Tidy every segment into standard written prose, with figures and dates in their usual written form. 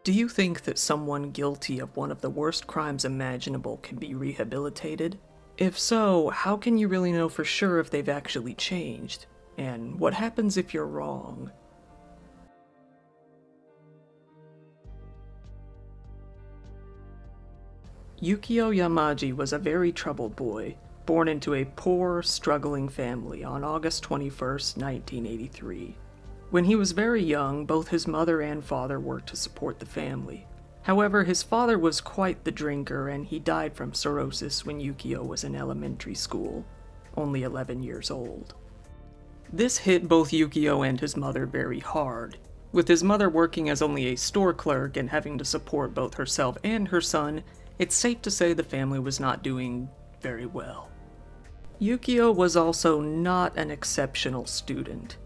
Do you think that someone guilty of one of the worst crimes imaginable can be rehabilitated? If so, how can you really know for sure if they've actually changed? And what happens if you're wrong? Yukio Yamaji was a very troubled boy, born into a poor, struggling family on August 21st, 1983. When he was very young, both his mother and father worked to support the family. However, his father was quite the drinker and he died from cirrhosis when Yukio was in elementary school, only 11 years old. This hit both Yukio and his mother very hard, with his mother working as only a store clerk and having to support both herself and her son. It's safe to say the family was not doing very well. Yukio was also not an exceptional student.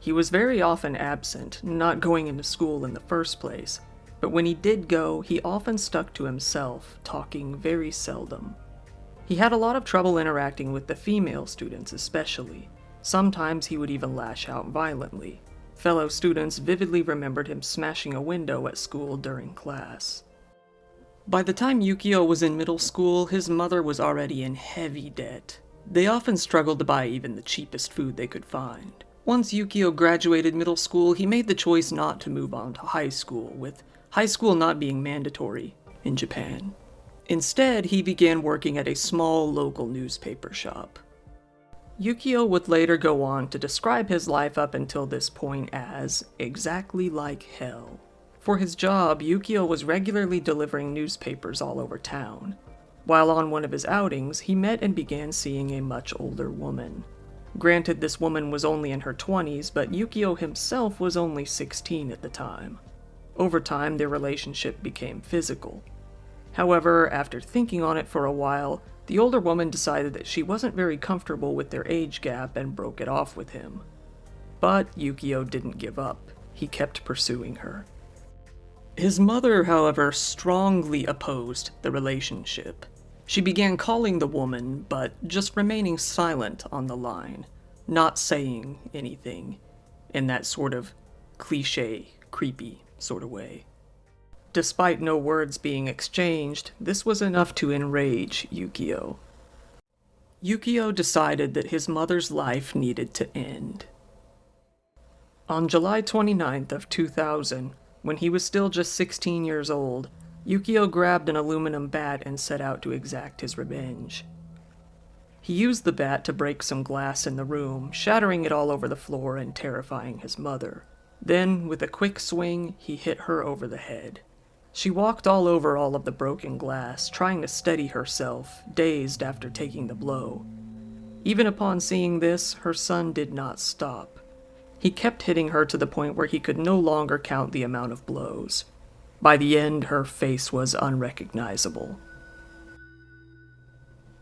He was very often absent, not going into school in the first place, but when he did go, he often stuck to himself, talking very seldom. He had a lot of trouble interacting with the female students especially. Sometimes he would even lash out violently. Fellow students vividly remembered him smashing a window at school during class. By the time Yukio was in middle school, his mother was already in heavy debt. They often struggled to buy even the cheapest food they could find. Once Yukio graduated middle school, he made the choice not to move on to high school, with high school not being mandatory in Japan. Instead, he began working at a small local newspaper shop. Yukio would later go on to describe his life up until this point as exactly like hell. For his job, Yukio was regularly delivering newspapers all over town. While on one of his outings, he met and began seeing a much older woman. Granted, this woman was only in her 20s, but Yukio himself was only 16 at the time. Over time, their relationship became physical. However, after thinking on it for a while, the older woman decided that she wasn't very comfortable with their age gap and broke it off with him. But Yukio didn't give up. He kept pursuing her. His mother, however, strongly opposed the relationship. She began calling the woman, but just remaining silent on the line, not saying anything, in that sort of cliché, creepy sort of way. Despite no words being exchanged, this was enough to enrage Yukio. Yukio decided that his mother's life needed to end. On July 29th of 2000, when he was still just 16 years old, Yukio grabbed an aluminum bat and set out to exact his revenge. He used the bat to break some glass in the room, shattering it all over the floor and terrifying his mother. Then, with a quick swing, he hit her over the head. She walked all over all of the broken glass, trying to steady herself, dazed after taking the blow. Even upon seeing this, her son did not stop. He kept hitting her to the point where he could no longer count the amount of blows. By the end, her face was unrecognizable.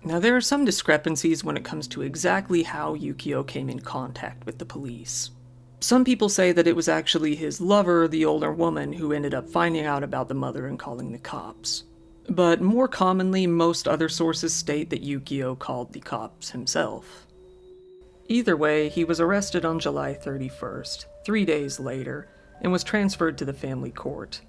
Now, there are some discrepancies when it comes to exactly how Yukio came in contact with the police. Some people say that it was actually his lover, the older woman, who ended up finding out about the mother and calling the cops. But more commonly, most other sources state that Yukio called the cops himself. Either way, he was arrested on July 31st, 3 days later, and was transferred to the family court.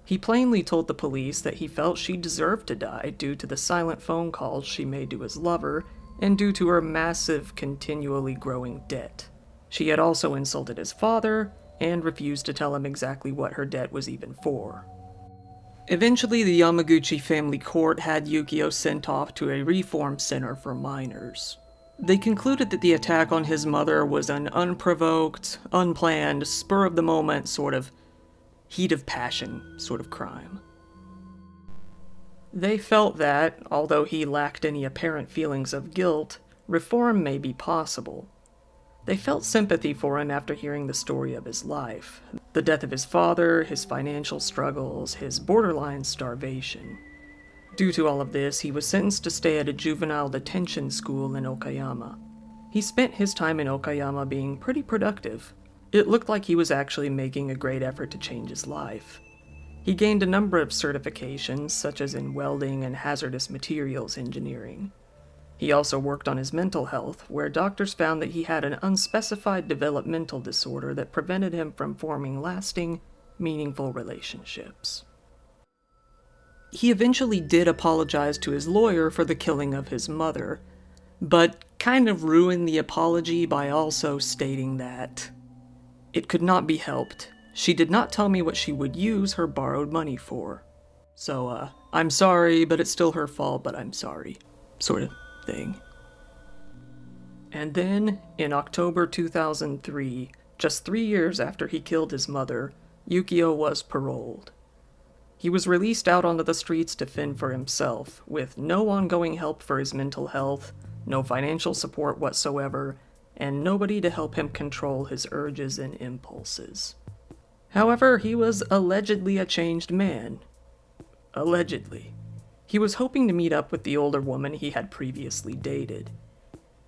He plainly told the police that he felt she deserved to die due to the silent phone calls she made to his lover and due to her massive, continually growing debt. She had also insulted his father and refused to tell him exactly what her debt was even for. Eventually, the Yamaguchi family court had Yukio sent off to a reform center for minors. They concluded that the attack on his mother was an unprovoked, unplanned, spur-of-the-moment sort of heat of passion sort of crime. They felt that, although he lacked any apparent feelings of guilt, reform may be possible. They felt sympathy for him after hearing the story of his life, the death of his father, his financial struggles, his borderline starvation. Due to all of this, he was sentenced to stay at a juvenile detention school in Okayama. He spent his time in Okayama being pretty productive. It looked like he was actually making a great effort to change his life. He gained a number of certifications, such as in welding and hazardous materials engineering. He also worked on his mental health, where doctors found that he had an unspecified developmental disorder that prevented him from forming lasting, meaningful relationships. He eventually did apologize to his lawyer for the killing of his mother, but kind of ruined the apology by also stating that it could not be helped. She did not tell me what she would use her borrowed money for. So, I'm sorry, but it's still her fault, but I'm sorry, sort of thing. And then, in October 2003, just 3 years after he killed his mother, Yukio was paroled. He was released out onto the streets to fend for himself, with no ongoing help for his mental health, no financial support whatsoever, and nobody to help him control his urges and impulses. However, he was allegedly a changed man. Allegedly. He was hoping to meet up with the older woman he had previously dated.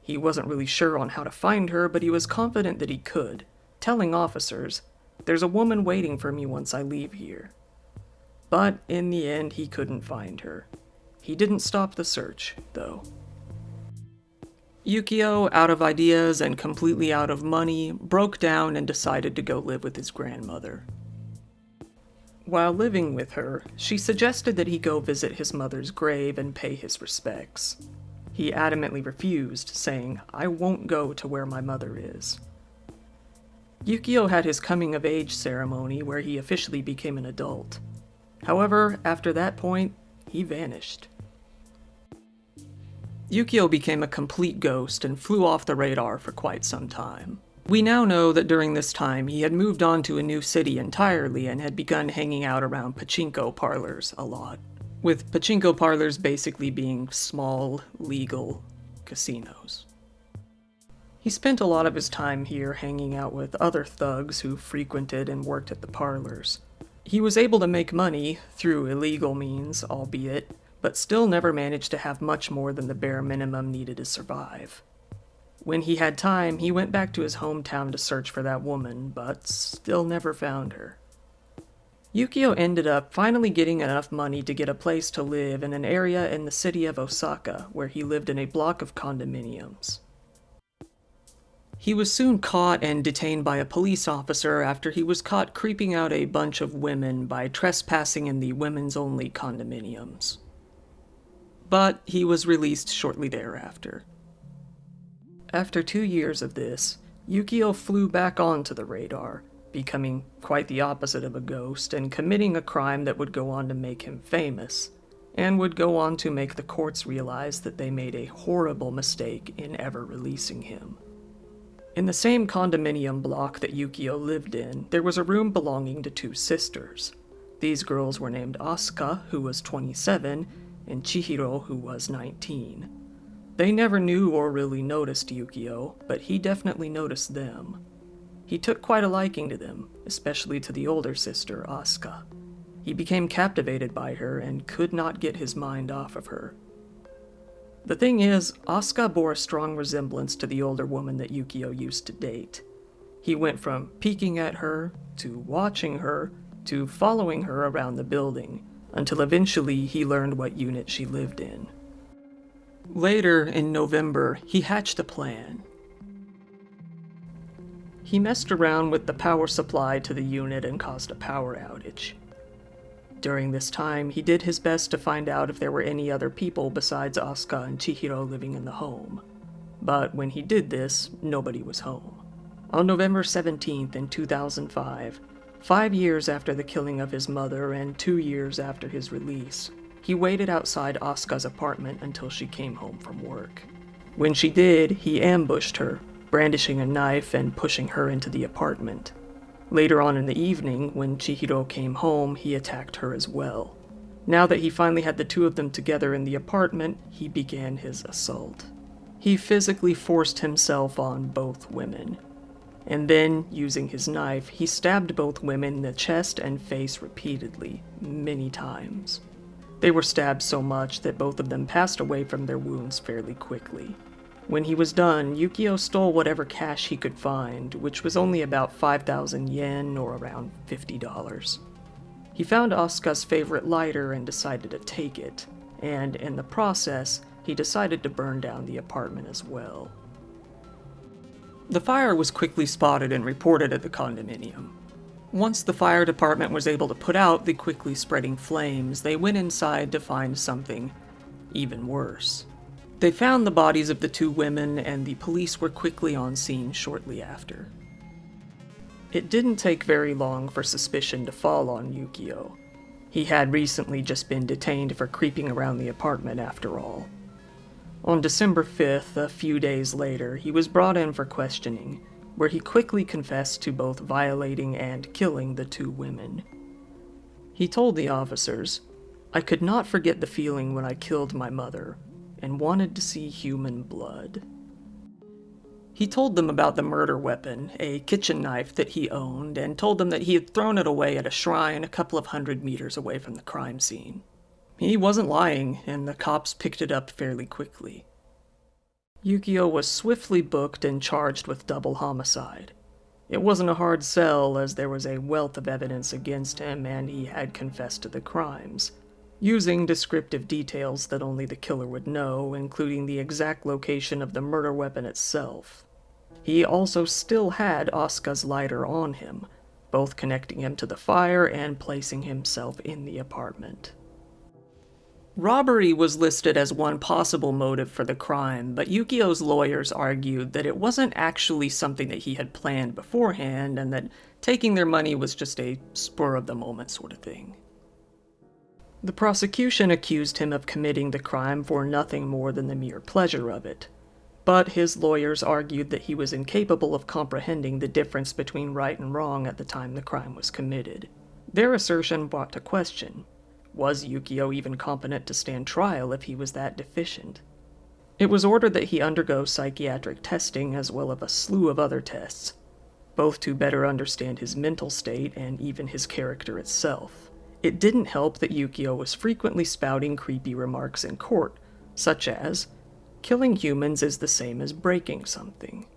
He wasn't really sure on how to find her, but he was confident that he could, telling officers, "There's a woman waiting for me once I leave here." But in the end, he couldn't find her. He didn't stop the search, though. Yukio, out of ideas and completely out of money, broke down and decided to go live with his grandmother. While living with her, she suggested that he go visit his mother's grave and pay his respects. He adamantly refused, saying, "I won't go to where my mother is." Yukio had his coming-of-age ceremony where he officially became an adult. However, after that point, he vanished. Yukio became a complete ghost and flew off the radar for quite some time. We now know that during this time he had moved on to a new city entirely and had begun hanging out around pachinko parlors a lot, with pachinko parlors basically being small, legal casinos. He spent a lot of his time here hanging out with other thugs who frequented and worked at the parlors. He was able to make money, through illegal means, albeit, but still never managed to have much more than the bare minimum needed to survive. When he had time, he went back to his hometown to search for that woman, but still never found her. Yukio ended up finally getting enough money to get a place to live in an area in the city of Osaka, where he lived in a block of condominiums. He was soon caught and detained by a police officer after he was caught creeping out a bunch of women by trespassing in the women's-only condominiums. But he was released shortly thereafter. After 2 years of this, Yukio flew back onto the radar, becoming quite the opposite of a ghost and committing a crime that would go on to make him famous, and would go on to make the courts realize that they made a horrible mistake in ever releasing him. In the same condominium block that Yukio lived in, there was a room belonging to 2 sisters. These girls were named Asuka, who was 27, and Chihiro, who was 19. They never knew or really noticed Yukio, but he definitely noticed them. He took quite a liking to them, especially to the older sister, Asuka. He became captivated by her and could not get his mind off of her. The thing is, Asuka bore a strong resemblance to the older woman that Yukio used to date. He went from peeking at her, to watching her, to following her around the building, until eventually he learned what unit she lived in. Later, in November, he hatched a plan. He messed around with the power supply to the unit and caused a power outage. During this time, he did his best to find out if there were any other people besides Asuka and Chihiro living in the home. But when he did this, nobody was home. On November 17th in 2005, 5 years after the killing of his mother and 2 years after his release, he waited outside Asuka's apartment until she came home from work. When she did, he ambushed her, brandishing a knife and pushing her into the apartment. Later on in the evening, when Chihiro came home, he attacked her as well. Now that he finally had the 2 of them together in the apartment, he began his assault. He physically forced himself on both women. And then, using his knife, he stabbed both women in the chest and face repeatedly, many times. They were stabbed so much that both of them passed away from their wounds fairly quickly. When he was done, Yukio stole whatever cash he could find, which was only about 5,000 yen or around $50. He found Asuka's favorite lighter and decided to take it, and in the process, he decided to burn down the apartment as well. The fire was quickly spotted and reported at the condominium. Once the fire department was able to put out the quickly spreading flames, they went inside to find something even worse. They found the bodies of the two women, and the police were quickly on scene shortly after. It didn't take very long for suspicion to fall on Yukio. He had recently just been detained for creeping around the apartment after all. On December 5th, a few days later, he was brought in for questioning, where he quickly confessed to both violating and killing the two women. He told the officers, "I could not forget the feeling when I killed my mother, and wanted to see human blood." He told them about the murder weapon, a kitchen knife that he owned, and told them that he had thrown it away at a shrine a couple of 100 meters away from the crime scene. He wasn't lying, and the cops picked it up fairly quickly. Yukio was swiftly booked and charged with double homicide. It wasn't a hard sell, as there was a wealth of evidence against him and he had confessed to the crimes, using descriptive details that only the killer would know, including the exact location of the murder weapon itself. He also still had Asuka's lighter on him, both connecting him to the fire and placing himself in the apartment. Robbery was listed as one possible motive for the crime, but Yukio's lawyers argued that it wasn't actually something that he had planned beforehand, and that taking their money was just a spur-of-the-moment sort of thing. The prosecution accused him of committing the crime for nothing more than the mere pleasure of it, but his lawyers argued that he was incapable of comprehending the difference between right and wrong at the time the crime was committed. Their assertion brought to question, was Yukio even competent to stand trial if he was that deficient? It was ordered that he undergo psychiatric testing as well as a slew of other tests, both to better understand his mental state and even his character itself. It didn't help that Yukio was frequently spouting creepy remarks in court, such as, "Killing humans is the same as breaking something."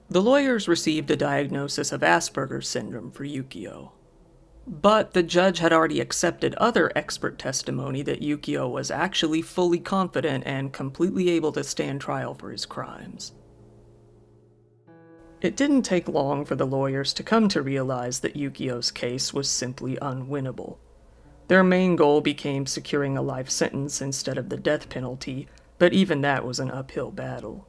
The lawyers received a diagnosis of Asperger's syndrome for Yukio. But the judge had already accepted other expert testimony that Yukio was actually fully confident and completely able to stand trial for his crimes. It didn't take long for the lawyers to come to realize that Yukio's case was simply unwinnable. Their main goal became securing a life sentence instead of the death penalty, but even that was an uphill battle.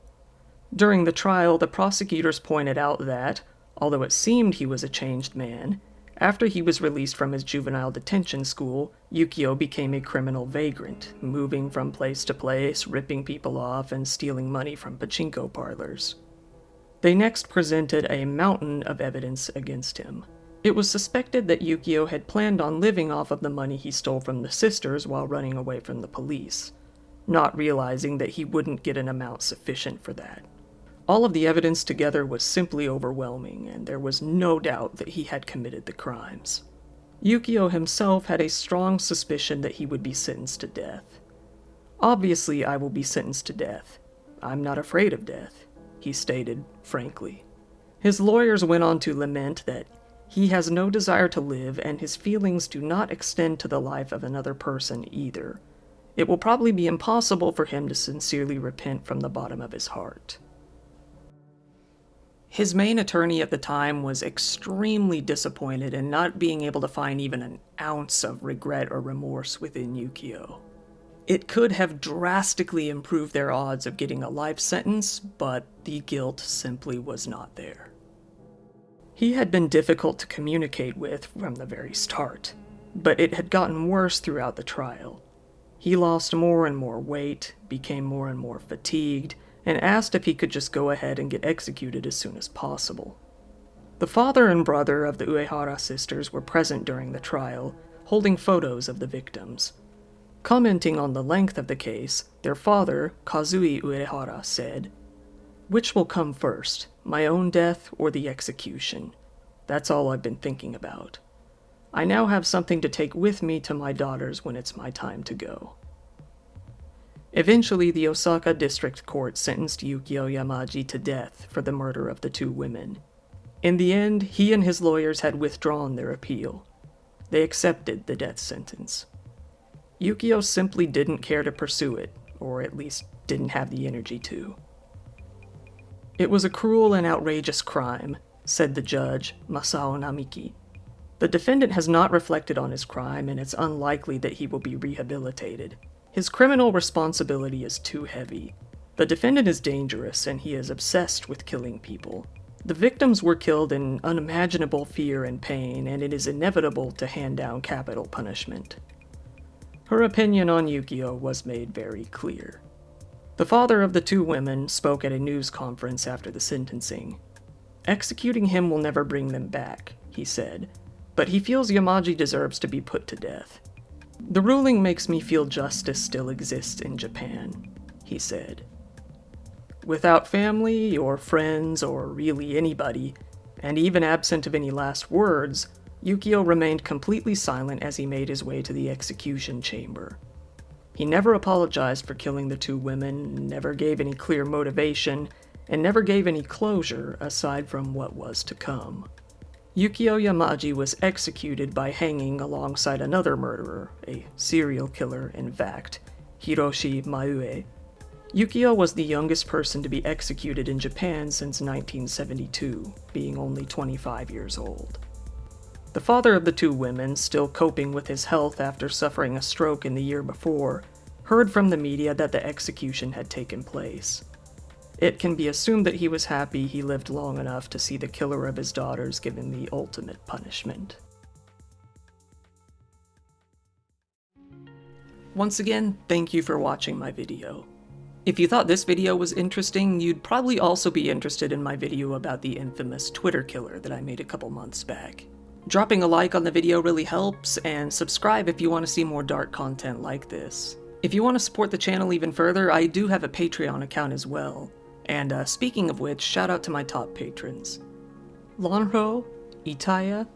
During the trial, the prosecutors pointed out that, although it seemed he was a changed man, after he was released from his juvenile detention school, Yukio became a criminal vagrant, moving from place to place, ripping people off, and stealing money from pachinko parlors. They next presented a mountain of evidence against him. It was suspected that Yukio had planned on living off of the money he stole from the sisters while running away from the police, not realizing that he wouldn't get an amount sufficient for that. All of the evidence together was simply overwhelming, and there was no doubt that he had committed the crimes. Yukio himself had a strong suspicion that he would be sentenced to death. "Obviously, I will be sentenced to death. I'm not afraid of death," he stated, frankly. His lawyers went on to lament that he has no desire to live, and his feelings do not extend to the life of another person either. It will probably be impossible for him to sincerely repent from the bottom of his heart. His main attorney at the time was extremely disappointed in not being able to find even an ounce of regret or remorse within Yukio. It could have drastically improved their odds of getting a life sentence, but the guilt simply was not there. He had been difficult to communicate with from the very start, but it had gotten worse throughout the trial. He lost more and more weight, became more and more fatigued, and asked if he could just go ahead and get executed as soon as possible. The father and brother of the Uehara sisters were present during the trial, holding photos of the victims. Commenting on the length of the case, their father, Kazui Uehara, said, "Which will come first, my own death or the execution? That's all I've been thinking about. I now have something to take with me to my daughters when it's my time to go." Eventually, the Osaka District Court sentenced Yukio Yamaji to death for the murder of the two women. In the end, he and his lawyers had withdrawn their appeal. They accepted the death sentence. Yukio simply didn't care to pursue it, or at least didn't have the energy to. It was a cruel and outrageous crime, said the judge, Masao Namiki. The defendant has not reflected on his crime, and it's unlikely that he will be rehabilitated. His criminal responsibility is too heavy. The defendant is dangerous, and he is obsessed with killing people. The victims were killed in unimaginable fear and pain, and it is inevitable to hand down capital punishment. Her opinion on Yukio was made very clear. The father of the two women spoke at a news conference after the sentencing. Executing him will never bring them back, he said, but he feels Yamaji deserves to be put to death. The ruling makes me feel justice still exists in Japan, he said. Without family or friends or really anybody, and even absent of any last words, Yukio remained completely silent as he made his way to the execution chamber. He never apologized for killing the two women, never gave any clear motivation, and never gave any closure aside from what was to come. Yukio Yamaji was executed by hanging alongside another murderer, a serial killer in fact, Hiroshi Maue. Yukio was the youngest person to be executed in Japan since 1972, being only 25 years old. The father of the two women, still coping with his health after suffering a stroke in the year before, heard from the media that the execution had taken place. It can be assumed that he was happy he lived long enough to see the killer of his daughters given the ultimate punishment. Once again, thank you for watching my video. If you thought this video was interesting, you'd probably also be interested in my video about the infamous Twitter killer that I made a couple months back. Dropping a like on the video really helps, and subscribe if you want to see more dark content like this. If you want to support the channel even further, I do have a Patreon account as well. And speaking of which, shout out to my top patrons. Lonro, Itaya,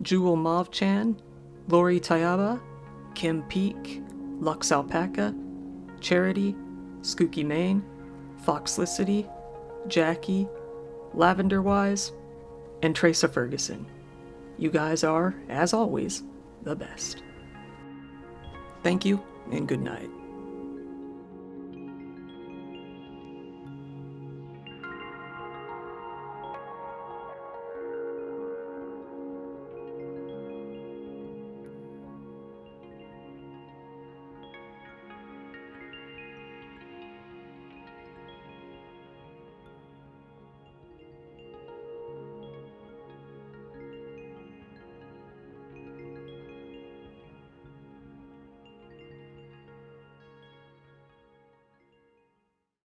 Jewel Mauve-chan, Lori Tayaba, Kim Peak, Lux Alpaca, Charity, Skooky Main, Foxlicity, Jackie, Lavender Wise, and Tracer Ferguson. You guys are, as always, the best. Thank you, and good night.